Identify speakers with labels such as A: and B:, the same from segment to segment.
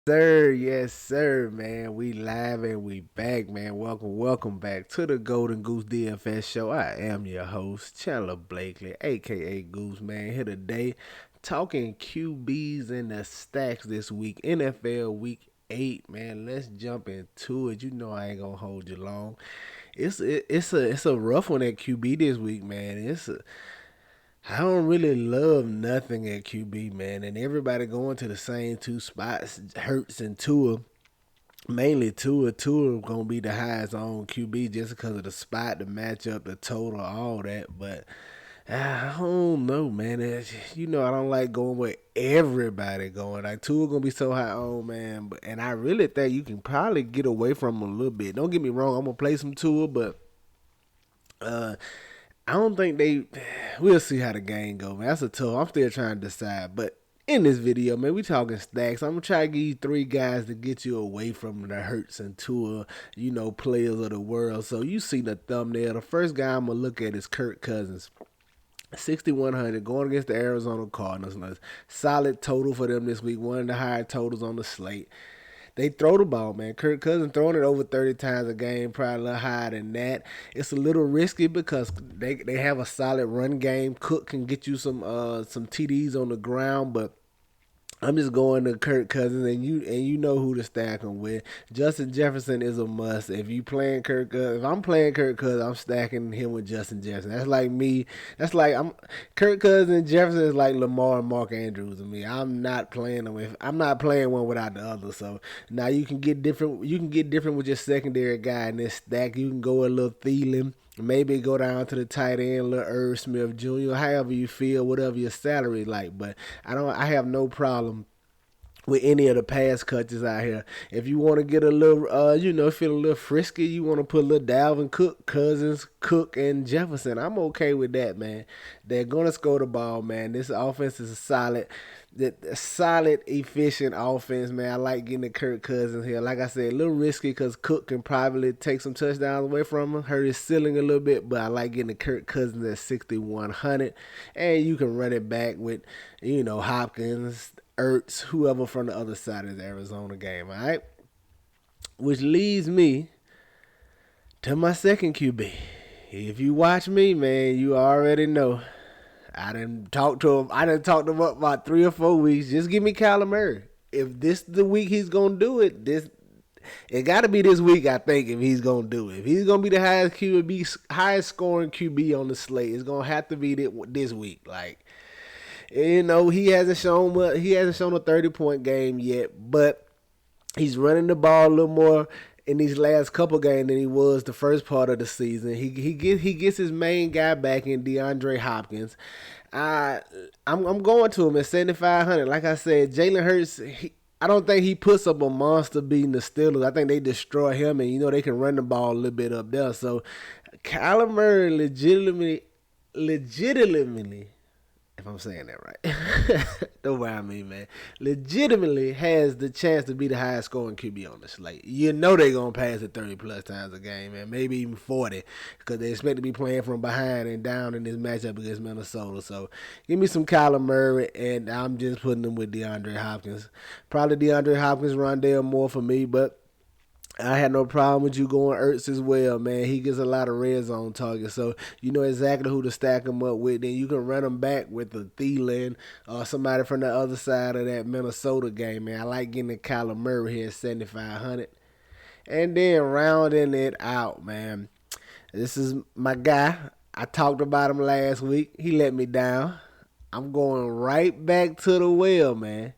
A: Sir, yes, sir, man. We live and we back, man. Welcome back to the Golden Goose DFS show. I am your host, Chandler Blakely, aka Goose, man. Here today, talking QBs and the stacks this week, NFL Week 8, man. Let's jump into it. You know I ain't gonna hold you long. It's a rough one at QB this week, man. I don't really love nothing at QB, man, and everybody going to the same two spots. Hurts and Tua, mainly Tua. Tua gonna be the highest on QB just because of the spot, the matchup, the total, all that. But I don't know, man. I don't like going with everybody going. Like Tua gonna be so high on, man. And I really think you can probably get away from him a little bit. Don't get me wrong. I'm gonna play some Tua, but uh, I don't think they. We'll see how the game go, man. That's a tough. I'm still trying to decide. But in this video, man, we talking stacks. I'm gonna try to give you three guys to get you away from the Hurts and Tua, players of the world. So you see the thumbnail. The first guy I'm gonna look at is Kirk Cousins. 6,100 going against the Arizona Cardinals. Solid total for them this week. One of the higher totals on the slate. They throw the ball, man. Kirk Cousins throwing it over 30 times a game, probably a little higher than that. It's a little risky because they have a solid run game. Cook can get you some TDs on the ground, but I'm just going to Kirk Cousins, and you know who to stack him with. Justin Jefferson is a must. If I'm playing Kirk Cousins, I'm stacking him with Justin Jefferson. That's like me. That's like I'm Kirk Cousins and Jefferson is like Lamar and Mark Andrews to me. I'm not playing them if I'm not playing one without the other. So now you can get different. You can get different with your secondary guy in this stack. You can go a little Thielen. Maybe go down to the tight end, little Irv Smith Jr., however you feel, whatever your salary like. But I have no problem with any of the pass catchers out here. If you want to get a little, feel a little frisky, you want to put a little Dalvin Cook, Cousins, Cook, and Jefferson. I'm okay with that, man. They're gonna score the ball, man. This offense is solid, efficient offense, man. I like getting the Kirk Cousins here. Like I said, a little risky because Cook can probably take some touchdowns away from him, hurt his ceiling a little bit. But I like getting the Kirk Cousins at 6,100, and you can run it back with, Hopkins, Ertz, whoever from the other side of the Arizona game, all right? Which leads me to my second QB. If you watch me, man, you already know. I didn't talk to him. I didn't talk to him up about 3 or 4 weeks. Just give me Kyler Murray. If this the week he's gonna do it, it got to be this week. I think if he's gonna do it, if he's gonna be the highest scoring QB on the slate, it's gonna have to be this week. Like, he hasn't shown much. He hasn't shown a 30-point game yet, but he's running the ball a little more in these last couple games than he was the first part of the season. He gets his main guy back in DeAndre Hopkins. I'm going to him at 7,500. Like I said, Jalen Hurts. I don't think he puts up a monster beating the Steelers. I think they destroy him, and they can run the ball a little bit up there. So Kyler Murray legitimately, if I'm saying that right. Don't mind me, man. Legitimately has the chance to be the highest scoring QB on the slate. You know they're going to pass it 30 plus times a game, man. Maybe even 40 because they expect to be playing from behind and down in this matchup against Minnesota. So give me some Kyler Murray, and I'm just putting them with DeAndre Hopkins. Probably DeAndre Hopkins, Rondale Moore for me, but I had no problem with you going Ertz as well, man. He gets a lot of red zone targets, so you know exactly who to stack him up with. Then you can run him back with the Thielen or somebody from the other side of that Minnesota game, man. I like getting the Kyler Murray here at 7,500. And then rounding it out, man. This is my guy. I talked about him last week. He let me down. I'm going right back to the well, man.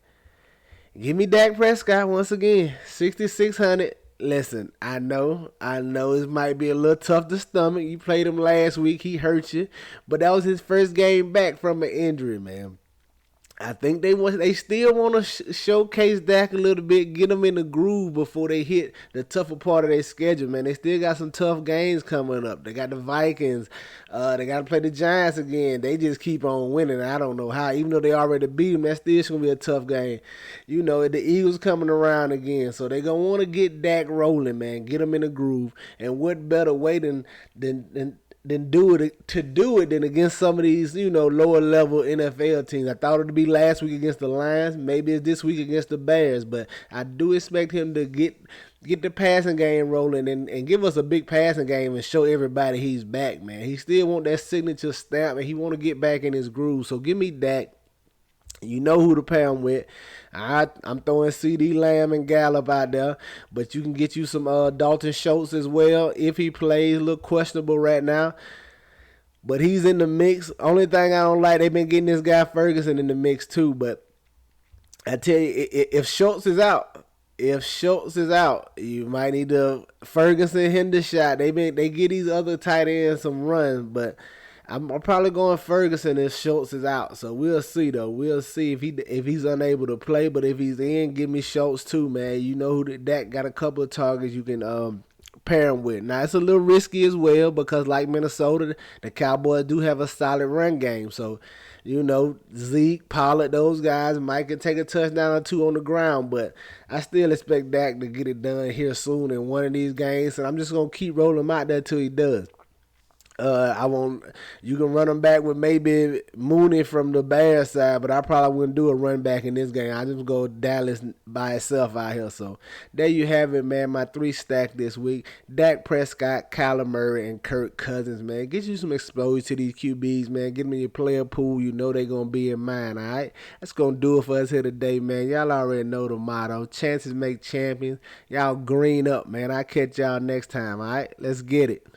A: Give me Dak Prescott once again. 6,600. Listen, I know it might be a little tough to stomach. You played him last week, he hurt you, but that was his first game back from an injury, man. I think they still want to showcase Dak a little bit, get them in the groove before they hit the tougher part of their schedule, man. They still got some tough games coming up. They got the Vikings. They got to play the Giants again. They just keep on winning. I don't know how. Even though they already beat them, that's still going to be a tough game. The Eagles coming around again. So they going to want to get Dak rolling, man. Get them in the groove. And what better way than than do it than against some of these, lower level NFL teams. I thought it'd be last week against the Lions. Maybe it's this week against the Bears, but I do expect him to get the passing game rolling and give us a big passing game and show everybody he's back, man. He still want that signature stamp and he want to get back in his groove. So give me Dak. You know who to pair him with. I'm throwing CD Lamb and Gallup out there, but you can get you some Dalton Schultz as well if he plays. A little questionable right now, but he's in the mix. Only thing I don't like, they've been getting this guy Ferguson in the mix too. But I tell you, if Schultz is out, you might need to Ferguson Hendershot. They get these other tight ends some runs, but I'm probably going Ferguson if Schultz is out. So we'll see though. We'll see if he's unable to play. But if he's in, give me Schultz too, man. You know who that got a couple of targets you can pair him with. Now it's a little risky as well because like Minnesota, the Cowboys do have a solid run game. So Zeke, Pollard, those guys might could take a touchdown or two on the ground, but I still expect Dak to get it done here soon in one of these games, and I'm just gonna keep rolling him out there till he does. I won't. You can run them back with maybe Mooney from the Bears side, but I probably wouldn't do a run back in this game. I just go Dallas by itself out here. So there you have it, man. My 3 stack this week: Dak Prescott, Kyler Murray, and Kirk Cousins. Man, get you some exposure to these QBs, man. Get them in your player pool. You know they're gonna be in mine. All right, that's gonna do it for us here today, man. Y'all already know the motto: chances make champions. Y'all green up, man. I'll catch y'all next time. All right, let's get it.